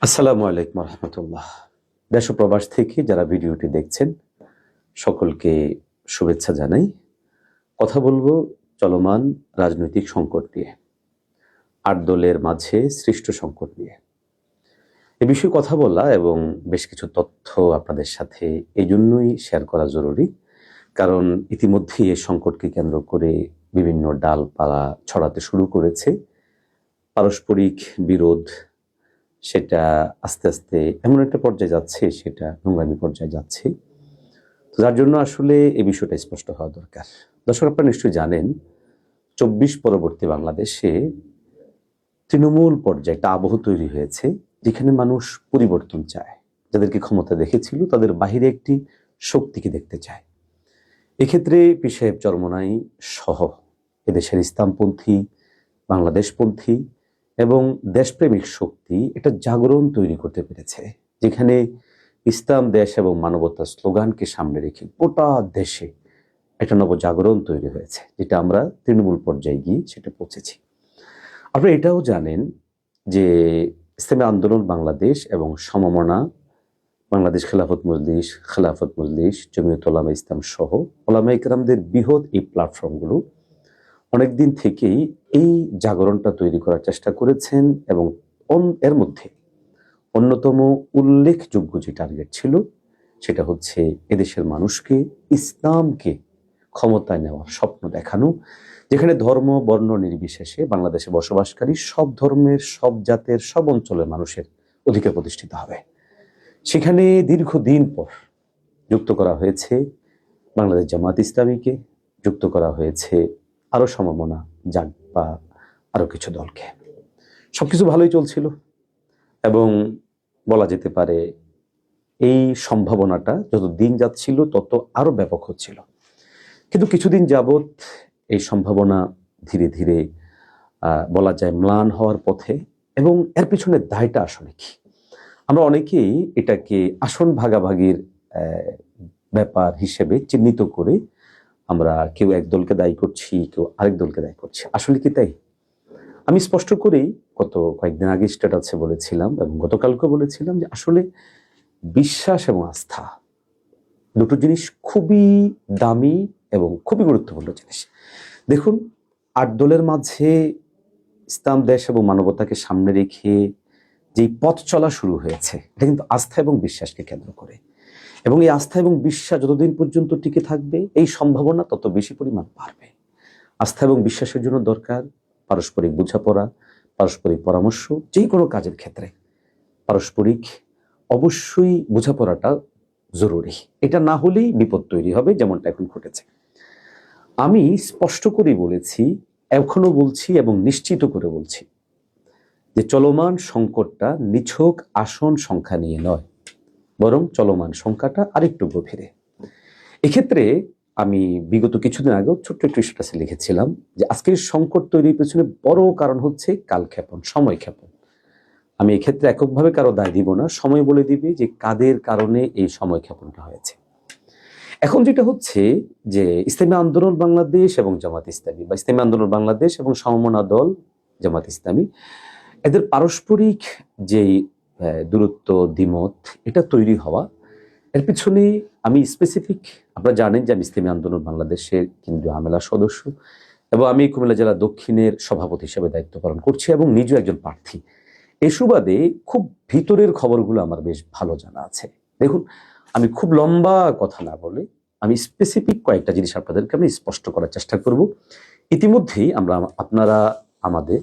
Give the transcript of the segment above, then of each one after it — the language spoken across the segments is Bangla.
আসসালামু আলাইকুম রহমতুল্লাহ। দেশ ও প্রবাস থেকে যারা ভিডিওটি দেখছেন সকলকে শুভেচ্ছা জানাই। কথা বলবো চলমান রাজনৈতিক সংকট নিয়ে, ৮ দলের মাঝে সৃষ্ট সংকট নিয়ে। এ বিষয়ে কথা বলা এবং বেশ কিছু তথ্য আপনাদের সাথে এই জন্যই শেয়ার করা জরুরি, কারণ ইতিমধ্যেই এই সংকটকে কেন্দ্র করে বিভিন্ন ডালপালা ছড়াতে শুরু করেছে। পারস্পরিক বিরোধ সেটা আস্তে আস্তে এমন একটা পর্যায়ে যাচ্ছে, সেটা নোংরামি পর্যায়ে যাচ্ছে। তো যার জন্য আসলে এই বিষয়টা স্পষ্ট হওয়া দরকার। দর্শক, আপনারা নিশ্চয়ই জানেন ২৪ পরবর্তী বাংলাদেশে তৃণমূল পর্যায়ে একটা আবহ তৈরি হয়েছে, যেখানে মানুষ পরিবর্তন চায়। যাদেরকে ক্ষমতা দেখেছিল তাদের বাহিরে একটি শক্তিকে দেখতে চায়। এক্ষেত্রে পীর সাহেব চরমোনাই সহ এদেশের ইসলামপন্থী, বাংলাদেশপন্থী এবং দেশপ্রেমিক শক্তি একটা জাগরণ তৈরি করতে পেরেছে, যেখানে ইসলাম, দেশ এবং মানবতার স্লোগানকে সামনে রেখে গোটা দেশে একটা নবজাগরণ তৈরি হয়েছে, যেটা আমরা তৃণমূল পর্যায়ে গিয়ে সেটা পৌঁছেছি। আপনারা এটাও জানেন যে ইসলামী আন্দোলন বাংলাদেশ এবং সমমনা বাংলাদেশ খেলাফত মজলিস, জমিয়ত উলামা ইসলাম সহ উলামা ইকরামদের বৃহৎ এই প্ল্যাটফর্মগুলো অনেকদিন থেকেই এই জাগরণটা তৈরি করার চেষ্টা করেছেন, এবং এর মধ্যে অন্যতম উল্লেখযোগ্য যে টার্গেট ছিল সেটা হচ্ছে এদেশের মানুষকে ইসলামকে ক্ষমতায় নেওয়ার স্বপ্ন দেখানো, যেখানে ধর্ম বর্ণ নির্বিশেষে বাংলাদেশে বসবাসকারী সব ধর্মের, সব জাতের, সব অঞ্চলের মানুষের অধিকার প্রতিষ্ঠিত হবে। সেখানে দীর্ঘদিন পর যুক্ত করা হয়েছে বাংলাদেশ জামাত ইসলামীকে, যুক্ত করা হয়েছে আরো সমমনা জাগ বা আরো কিছু দলকে। সবকিছু ভালোই চলছিল এবং বলা যেতে পারে এই সম্ভাবনাটা যত দিন যাচ্ছিল তত আরো ব্যাপক হচ্ছিল। কিন্তু কিছুদিন যাবৎ এই সম্ভাবনা ধীরে ধীরে বলা যায় ম্লান হওয়ার পথে, এবং এর পিছনে দায়টা আসলে কি? আমরা অনেকেই এটাকে আসন ভাগাভাগির ব্যাপার হিসেবে চিহ্নিত করে আমরা কেউ এক দলকে দায়ী করছি, কেউ আরেক দলকে দায়ী করছি। আসলে কি তাই? আমি স্পষ্ট করেই গত কয়েকদিন আগে স্ট্যাটাসে বলেছিলাম এবং গতকালকে বলেছিলাম যে আসলে বিশ্বাস এবং আস্থা দুটো জিনিস খুবই দামি এবং খুবই গুরুত্বপূর্ণ জিনিস। দেখুন, ৮ দলের মাঝে ইসলাম, দেশ এবং মানবতাকে সামনে রেখে যেই পথ চলা শুরু হয়েছে, এটা কিন্তু আস্থা এবং বিশ্বাসকে কেন্দ্র করে, এবং এই আস্থা এবং বিশ্বাস যতদিন পর্যন্ত টিকে থাকবে এই সম্ভাবনা তত বেশি পরিমাণ বাড়বে। আস্থা এবং বিশ্বাসের জন্য দরকার পারস্পরিক বোঝাপড়া, পারস্পরিক পরামর্শ। যে কোনো কাজের ক্ষেত্রে পারস্পরিক অবশ্যই বোঝাপড়াটা জরুরি। এটা না হলেই বিপদ তৈরি হবে, যেমনটা এখন ঘটেছে। আমি স্পষ্ট করে বলেছি, এখনো বলছি এবং নিশ্চিত করে বলছি যে চলমান সংকটটা নিছক আসন সংখ্যা নিয়ে নয়, বরং চলমান সংখ্যাটা আরেকটু গভীরে। এক্ষেত্রে আমি বিগত কিছুদিন আগেও ছোট্ট একটু স্ট্যাটাসে লিখেছিলাম যে আজকের সংকট তৈরির পেছনে বড় কারণ হচ্ছে কালক্ষেপণ, সময় ক্ষেপণ। আমি এক্ষেত্রে এককভাবে কারো দায় দিব না, সময় বলে দিবে যে কাদের কারণে এই সময় ক্ষেপণটা হয়েছে। এখন যেটা হচ্ছে যে ইসলামী আন্দোলন বাংলাদেশ এবং জামাত ইসলামী, বা ইসলামী আন্দোলন বাংলাদেশ এবং সমমনা দল জামাত ইসলামী, এদের পারস্পরিক যেই দূরত্ব, দ্বিমত, এটা তৈরি হওয়া, এর পিছনে আমি স্পেসিফিক, আপনারা জানেন যে আমি ইসলামী আন্দোলন বাংলাদেশের কেন্দ্রীয় আমেলার সদস্য, এবং আমি কুমিল্লা জেলা দক্ষিণের সভাপতি হিসেবে দায়িত্ব পালন করছি এবং নিজেও একজন প্রার্থী। এই সুবাদে খুব ভিতরের খবরগুলো আমার বেশ ভালো জানা আছে। দেখুন, আমি খুব লম্বা কথা না বলে আমি স্পেসিফিক কয়েকটা জিনিস আপনাদেরকে আমি স্পষ্ট করার চেষ্টা করব। ইতিমধ্যেই আপনারা আমাদের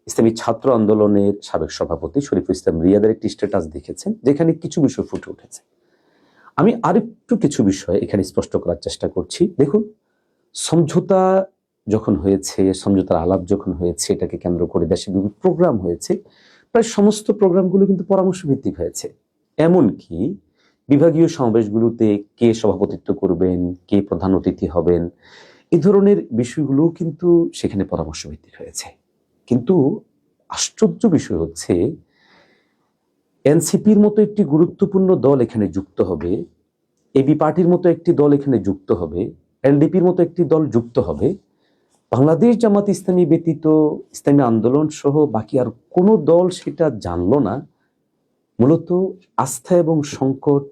ইসলামী ছাত্র আন্দোলনের সাবেক সভাপতি শরীফুল ইসলাম রিয়াদের একটি স্ট্যাটাস দেখেছেন, যেখানে কিছু বিষয় ফুটে উঠেছে। আমি আরেকটু কিছু বিষয় এখানে স্পষ্ট করার চেষ্টা করছি। দেখুন, সমঝোতা যখন হয়েছে, সমঝোতার আলাপ যখন হয়েছে, এটাকে কেন্দ্র করে দেশে বিভিন্ন প্রোগ্রাম হয়েছে, প্রায় সমস্ত প্রোগ্রামগুলো কিন্তু পরামর্শ ভিত্তিক হয়েছে। এমনকি বিভাগীয় সমাবেশগুলোতে কে সভাপতিত্ব করবেন, কে প্রধান অতিথি হবেন, এই ধরনের বিষয়গুলো কিন্তু সেখানে পরামর্শ ভিত্তিক হয়েছে। কিন্তু আশ্চর্য বিষয় হচ্ছে এনসিপির মতো একটি গুরুত্বপূর্ণ দল এখানে যুক্ত হবে, এবি পার্টির মতো একটি দল এখানে যুক্ত হবে, এলডিপির মতো একটি দল যুক্ত হবে, বাংলাদেশ জামাত ইসলামী ব্যতীত ইসলামী আন্দোলন সহ বাকি আর কোনো দল সেটা জানলো না মূলত আস্থা এবং সংকট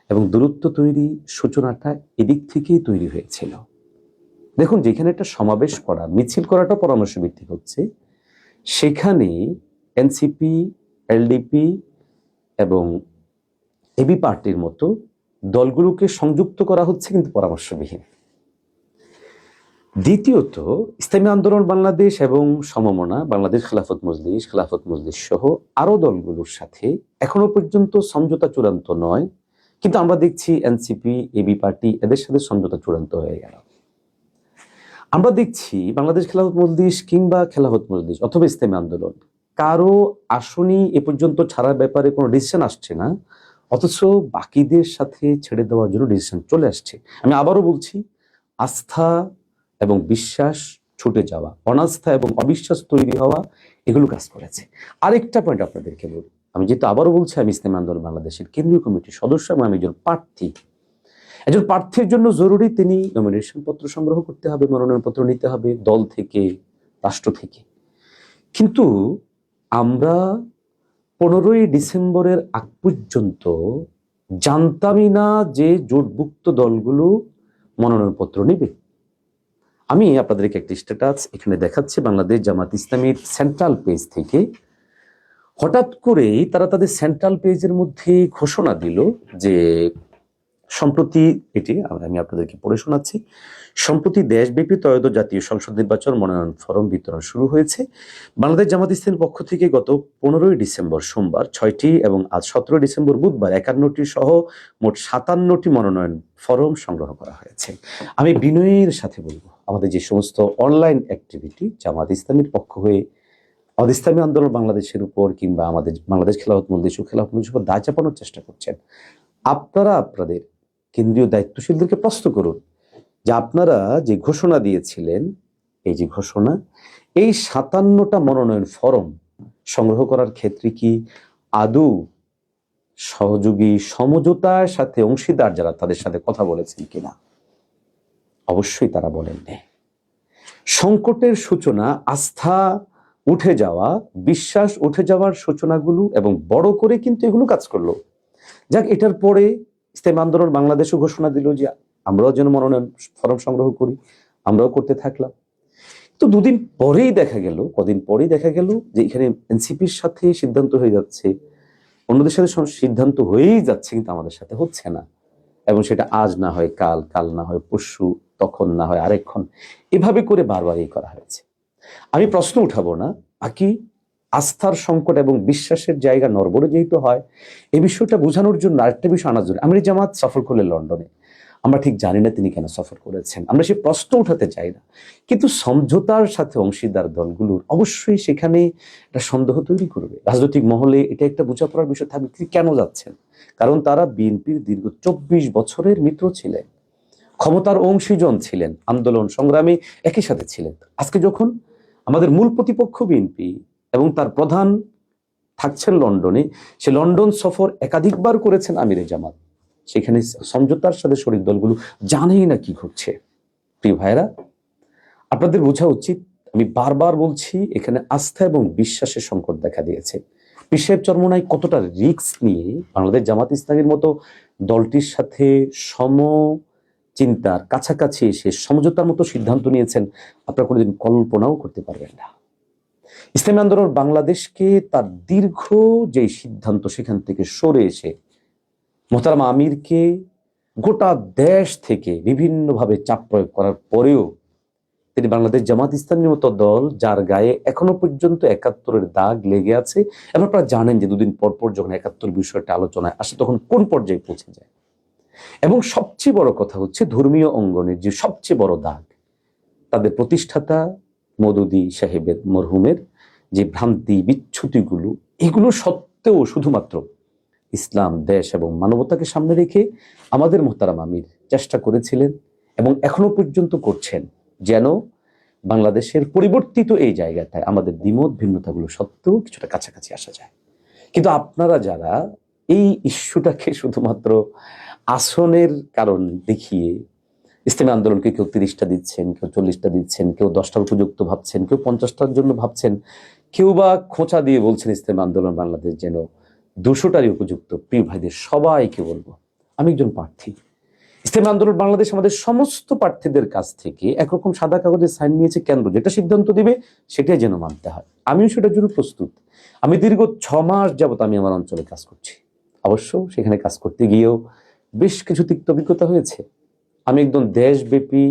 এবং দূরত্ব তৈরি সূচনাটা এদিক থেকেই তৈরি হয়েছিল। দেখুন, যেখানে একটা সমাবেশ করা, মিছিল করাটা পরামর্শ ভিত্তিক হচ্ছে, সেখানে এনসিপি, এলডিপি এবং এবি পার্টির মতো দলগুলোকে সংযুক্ত করা হচ্ছে, কিন্তু পরামর্শবিহীন। দ্বিতীয়ত, ইসলামী আন্দোলন বাংলাদেশ এবং সমমনা বাংলাদেশ খেলাফত মজলিস সহ আরো দলগুলোর সাথে এখনো পর্যন্ত সমঝোতা চূড়ান্ত নয়, কিন্তু আমরা দেখছি এনসিপি, এবি পার্টি এদের সাথে সমঝোতা চূড়ান্ত হয়ে গেল। আমরা দেখছি বাংলাদেশ খেলাফত মজলিস কিংবা খেলাফত মজলিস অথবা ইসলামী আন্দোলন কারো আসনই এ পর্যন্ত ছাড়ার ব্যাপারে কোনো ডিসিশন আসছে না, অথচ বাকিদের সাথে ছেড়ে দেওয়ার জন্য ডিসিশন চলে আসছে। আমি আবারও বলছি, আস্থা এবং বিশ্বাস ছুটে যাওয়া, অনাস্থা এবং অবিশ্বাস তৈরি হওয়া, এগুলো কাজ করেছে। আরেকটা পয়েন্ট আপনাদেরকে বলি, আমি যেহেতু আবারও বলছি, আমি ইসলামী আন্দোলন বাংলাদেশের কেন্দ্রীয় কমিটির সদস্য এবং আমি একজন প্রার্থী। একজন প্রার্থীর জন্য জরুরি তিনি নমিনেশন পত্র সংগ্রহ করতে হবে, মনোনয়ন পত্র নিতে হবে দল থেকে, রাষ্ট্র থেকে। কিন্তু আমরা 15ই ডিসেম্বরের আগ পর্যন্ত জানতামই না যে জোটভুক্ত দলগুলো মনোনয়ন পত্র নেবে। আমি আপনাদেরকে একটি স্ট্যাটাস এখানে দেখাচ্ছি বাংলাদেশ জামাত ইসলামীর সেন্ট্রাল পেজ থেকে। হঠাৎ করেই তারা তাদের সেন্ট্রাল পেজের মধ্যে ঘোষণা দিল যে সম্প্রতি, এটি আমি আপনাদেরকে পড়ে শোনাচ্ছি, সম্প্রতি দেশব্যাপী ত্রয়োদশ জাতীয় সংসদ নির্বাচন মনোনয়ন ফরম বিতরণ শুরু হয়েছে। বাংলাদেশ জামাত ইসলামীর পক্ষ থেকে গত 15ই ডিসেম্বর সোমবার 6টি এবং আজ 17 ডিসেম্বর বুধবার 51টি সহ মোট 57টি মনোনয়ন ফরম সংগ্রহ করা হয়েছে। আমি বিনয়ের সাথে বলবো, আমাদের যে সমস্ত অনলাইন অ্যাক্টিভিটি জামাত ইসলামীর পক্ষ হয়ে ইসলামী আন্দোলন বাংলাদেশের উপর কিংবা আমাদের বাংলাদেশ খেলাফত মজলিস ও খেলাফত মজলিসের উপর দায় চাপানোর চেষ্টা করছেন, আপনারা আপনাদের কেন্দ্রীয় দায়িত্বশীলদেরকে প্রশ্ন করুন যে আপনারা যে ঘোষণা দিয়েছিলেন, এই যে ঘোষণা, এই 57টা মনোনয়ন ফরম সংগ্রহ করার ক্ষেত্রে কি আদৌ সহযোগী সমঝোতার সাথে অংশীদার যারা তাদের সাথে কথা বলেছেন কিনা? অবশ্যই তারা বলেননি। সংকটের সূচনা, আস্থা উঠে যাওয়া, বিশ্বাস উঠে যাওয়ার সূচনাগুলো এবং বড় করে কিন্তু এগুলো কাজ করলো। যাক, এটার পরে ইসলামী আন্দোলন বাংলাদেশও ঘোষণা দিল যে আমরাও যেন মনোনয়ন ফরম সংগ্রহ করি, আমরাও করতে থাকলাম। তো কদিন পরেই দেখা গেল যে এখানে এনসিপির সাথে সিদ্ধান্ত হয়ে যাচ্ছে, অন্যদের সাথে সিদ্ধান্ত হয়েই যাচ্ছে, কিন্তু আমাদের সাথে হচ্ছে না। এবং সেটা আজ না হয় কাল, কাল না হয় পরশু, তখন না হয় আরেকক্ষণ, এভাবে করে বারবারই করা হয়েছে। আমি প্রশ্ন উঠাবো না, বাকি আস্থার সংকট এবং বিশ্বাসের জায়গা নড়বড়ে যেহেতু হয়, এই বিষয়টা বোঝানোর জন্য আরেকটা বিষয় আনার জন্য আমির জামাত সফর করলেন লন্ডনে। আমরা ঠিক জানি না তিনি কেন সফর করেছেন, আমরা সে প্রশ্ন উঠাতে চাই না, কিন্তু সমঝোতার সাথে অংশীদার দলগুলোর অবশ্যই সেখানে একটা সন্দেহ তৈরি করবে। রাজনৈতিক মহলে এটা একটা বোঝাপড়ার বিষয় থাকবে, তিনি কেন যাচ্ছেন। কারণ তারা বিএনপির দীর্ঘ 24 বছরের মিত্র ছিলেন, ক্ষমতার অংশীজন ছিলেন, আন্দোলন সংগ্রামে একই সাথে ছিলেন। আজকে যখন আমাদের মূল প্রতিপক্ষ বিএনপি এবং তার প্রধান থাকছেন লন্ডনে, সে লন্ডন সফর একাধিকবার করেছেন আমিরে জামাত, সেখানে সমঝোতার সাথে শরিক দলগুলো জানেই না কি ঘটছে। প্রিয় ভাইরা, আপনাদের বোঝা উচিত, আমি বারবার বলছি, এখানে আস্থা এবং বিশ্বাসের সংকট দেখা দিয়েছে। পীর সাহেব চরমোনাই কতটা রিস্ক নিয়ে বাংলাদেশ জামাত ইসলামীর মতো দলটির সাথে সম চিন্তার কাছাকাছি এসে সমঝোতার মতো সিদ্ধান্ত নিয়েছেন, আপনারা কোনোদিন কল্পনাও করতে পারবেন না। ইসলামী আন্দোলন বাংলাদেশকে তার দীর্ঘ যে সিদ্ধান্ত, সেখান থেকে সরে এসে মোহতারাম আমিরকে গোটা দেশ থেকে বিভিন্নভাবে চাপ প্রয়োগ করার পরেও তিনি বাংলাদেশ জামাত ইসলামীর মতো দল, যার গায়ে এখনো পর্যন্ত 71-এর দাগ লেগে আছে, এবং আপনারা জানেন যে দুদিন পর পর যখন 71 বিষয়টা আলোচনায় আসে তখন কোন পর্যায়ে পৌঁছে যায়। এবং সবচেয়ে বড় কথা হচ্ছে, ধর্মীয় অঙ্গনের যে সবচেয়ে বড় দাগ, তাদের প্রতিষ্ঠাতা মওদুদী সাহেবের, মরহুমের যে ভ্রান্তি বিচ্ছুতিগুলো, এগুলো সত্ত্বেও শুধুমাত্র ইসলাম, দেশ এবং মানবতাকে সামনে রেখে আমাদের মোহতারাম আমির চেষ্টা করেছিলেন এবং এখনো পর্যন্ত করছেন, যেন বাংলাদেশের পরিবর্তিত এই জায়গাটায় আমাদের দ্বিমত ভিন্নতাগুলো সত্ত্বেও কিছুটা কাছাকাছি আসা যায়। কিন্তু আপনারা যারা এই ইস্যুটাকে শুধুমাত্র আসনের কারণ দেখিয়ে ইসলামী আন্দোলনকে কেউ 30টা দিচ্ছেন, কেউ 40টা দিচ্ছেন, কেউ 10টার উপযুক্ত ভাবছেন, কেউ 50টার জন্য ভাবছেন, কেউ বা খোঁচা দিয়ে বলছেন ইসলামী আন্দোলন বাংলাদেশ যেন 200টারই উপযুক্ত প্রিয় ভাইদের সবাইকে বলবো, আমি একজন প্রার্থী, ইসলামী আন্দোলন বাংলাদেশ আমাদের সমস্ত প্রার্থীদের কাছ থেকে একরকম সাদা কাগজে সাইন নিয়েছে, কেন্দ্র যেটা সিদ্ধান্ত দিবে সেটাই যেন মানতে হয়। আমিও সেটার জন্য প্রস্তুত। আমি দীর্ঘ 6 মাস যাবত আমি আমার অঞ্চলে কাজ করছি। অবশ্য সেখানে কাজ করতে গিয়েও বেশ কিছু তিক্ত অভিজ্ঞতা হয়েছে। আমি একদম দেশব্যাপী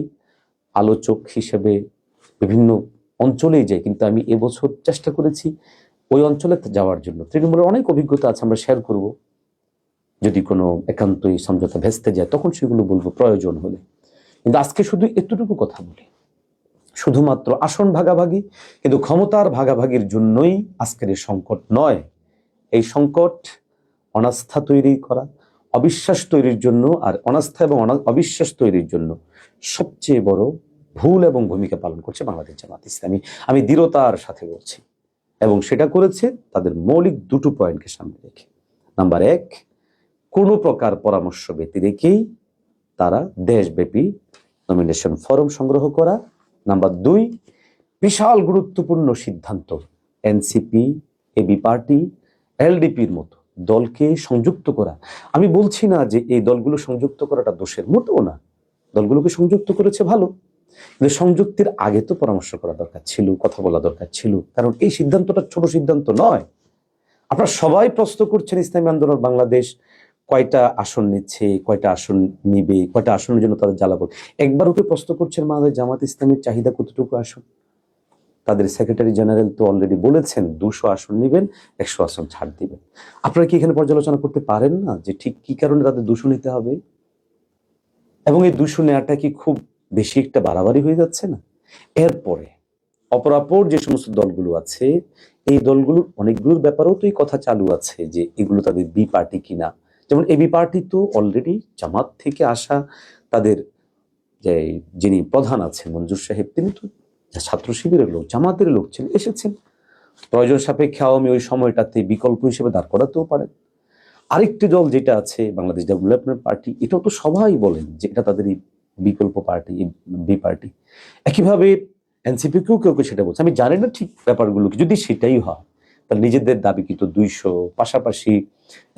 আলোচক হিসেবে বিভিন্ন অঞ্চলেই যাই, কিন্তু আমি এবছর চেষ্টা করেছি ওই অঞ্চলে যাওয়ার জন্য। তৃণমূলের অনেক অভিজ্ঞতা আছে, আমরা শেয়ার করব। যদি কোনো একান্তই সমঝোতা ভেস্তে যায় তখন সেগুলো বলবো প্রয়োজন হলে। কিন্তু আজকে শুধু এতটুকু কথা বলি, শুধুমাত্র আসন ভাগাভাগি, কিন্তু ক্ষমতার ভাগাভাগির জন্যই আজকের এই সংকট নয়। এই সংকট অনাস্থা তৈরি করা, অবিশ্বাস তৈরির জন্য, আর অনাস্থা এবং অবিশ্বাস তৈরির জন্য সবচেয়ে বড় ভুল এবং ভূমিকা পালন করছে বাংলাদেশ জামাত ইসলামী। আমি দৃঢ়তার সাথে বলছি, এবং সেটা করেছে তাদের মৌলিক 2টো পয়েন্টকে সামনে রেখে। নাম্বার 1, কোনো প্রকার পরামর্শ ব্যতি রেখেই তারা দেশব্যাপী নমিনেশন ফরম সংগ্রহ করা। নাম্বার 2, বিশাল গুরুত্বপূর্ণ সিদ্ধান্ত এনসিপি, এবি পার্টি, এলডিপির মতো দলকে সংযুক্ত করা। আমি বলছি না যে এই দলগুলো সংযুক্ত করাটা দোষের, মোটেও না। দলগুলোকে সংযুক্ত করেছে ভালো, কিন্তু সংযুক্তির আগে তো পরামর্শ করা দরকার ছিল, কথা বলা দরকার ছিল, কারণ এই সিদ্ধান্তটা ছোট সিদ্ধান্ত নয়। আপনারা সবাই প্রশ্ন করছেন ইসলামী আন্দোলন বাংলাদেশ কয়টা আসন নিচ্ছে, কয়টা আসন নিবে, কয়টা আসনের জন্য তাদের জ্বালাবো। একবার ওকে প্রশ্ন করছেন বাংলাদেশ জামাত ইসলামের চাহিদা কতটুকু আসন। তাদের সেক্রেটারি জেনারেল তো অলরেডি বলেছেন 200 আসন নিবেন, 100 আসন ছাড় দিবেন। আপনারা কি এখানে পর্যালোচনা করতে পারেন না যে ঠিক কি কারণে তাদের 200 নিতে হবে, এবং এই 200 নেওয়াটা কি খুব বেশি একটা বাড়াবাড়ি হয়ে যাচ্ছে না? এরপরে অপরাপর যে সমস্ত দলগুলো আছে, এই দলগুলোর অনেকগুলোর ব্যাপারেও তো এই কথা চালু আছে যে এগুলো তাদের বি পার্টি কিনা। যেমন এবি পার্টি তো অলরেডি জামাত থেকে আসা তাদের যে যিনি প্রধান আছেন মঞ্জুর সাহেব, তিনি তো ছাত্র শিবিরের লোক, জামাতের লোক ছিলেন, এসেছেন। প্রয়োজন সাপেক্ষে আওয়ামী ওই সময়টাতে বিকল্প হিসেবে দাঁড় করাতেও পারেন। আরেকটি দল যেটা আছে বাংলাদেশ ডেভেলপমেন্ট পার্টি, এটাও তো সবাই বলেন যে এটা তাদের বিকল্প পার্টি, বি পার্টি। একইভাবে এনসিপি কেউ কেউ সেটা বলছে। আমি জানি না ঠিক ব্যাপারগুলো কি, যদি সেটাই হয় তাহলে নিজেদের দাবি কিন্তু 200, পাশাপাশি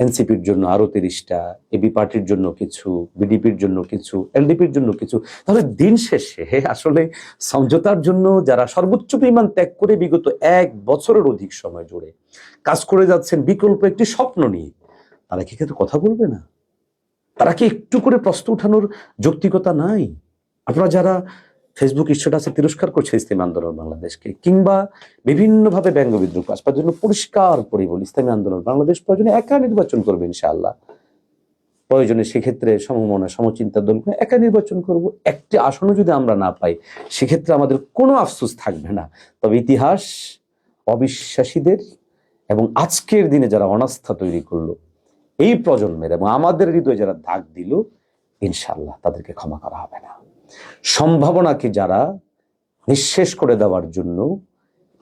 এনসিপির জন্য আরো 30টা, এবি পার্টির জন্য কিছু, বিডিপির জন্য কিছু, এলডিপির জন্য কিছু। তাহলে দিন শেষে আসলে সমঝোতার জন্য যারা সর্বোচ্চ পরিমাণ ত্যাগ করে বিগত 1 বছরের অধিক সময় জুড়ে কাজ করে যাচ্ছেন বিকল্প একটি স্বপ্ন নিয়ে, তারা কি কিন্তু কথা বলবে না? তারা কি একটু করে প্রশ্ন উঠানোর যৌক্তিকতা নাই? আপনারা যারা ফেসবুক স্ট্যাটাসে তিরস্কার করছে ইসলামী আন্দোলন বাংলাদেশকে, কিংবা বিভিন্নভাবে ব্যঙ্গ বিদ্রুপ আসবার জন্য, পরিষ্কার করে বলি, ইসলামী আন্দোলন বাংলাদেশ প্রয়োজনে একা নির্বাচন করবে ইনশাআল্লাহ। প্রয়োজনে সেক্ষেত্রে সমমনা সমচিন্তা দলকে একা নির্বাচন করব। একটি আসনও যদি আমরা না পাই সেক্ষেত্রে আমাদের কোনো আফসোস থাকবে না। তবে ইতিহাস অবিশ্বাসীদের এবং আজকের দিনে যারা অনাস্থা তৈরি করলো এই প্রজন্মের এবং আমাদের হৃদয়ে যারা দাগ দিল, ইনশাআল্লাহ তাদেরকে ক্ষমা করা হবে না। সম্ভাবনাকে যারা নিঃশেষ করে দেওয়ার জন্য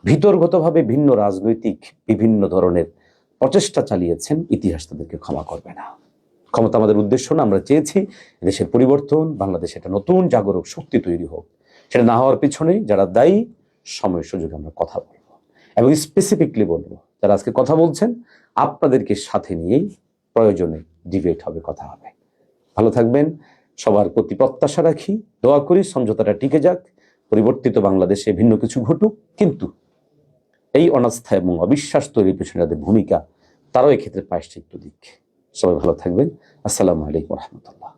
ভিতরগতভাবে ভিন্ন রাজনৈতিক বিভিন্ন ধরনের প্রচেষ্টা চালিয়েছেন, ইতিহাস তাদেরকে ক্ষমা করবে না। ক্ষমতা আমাদের উদ্দেশ্য না, আমরা চেয়েছি দেশের পরিবর্তন, বাংলাদেশে একটা নতুন জাগরক শক্তি তৈরি হোক। সেটা না হওয়ার পিছনে যারা দায়ী, সময় সুযোগে আমরা কথা বলবো, এবং স্পেসিফিকলি বলবো যারা আজকে কথা বলছেন আপনাদেরকে সাথে নিয়েই প্রয়োজনে ডিবেট হবে, কথা হবে। ভালো থাকবেন, সবার প্রতি প্রত্যাশা রাখি, দোয়া করি সমঝোতাটা টিকে যাক, পরিবর্তিত বাংলাদেশে ভিন্ন কিছু ঘটুক, কিন্তু এই অনাস্থা এবং অবিশ্বাস তৈরির পেছনে তাদের ভূমিকা, তারাও এক্ষেত্রে প্রায়শ্চিত্ত দিক। সবাই ভালো থাকবেন। আসসালামু আলাইকুম রহমতুল্লাহ।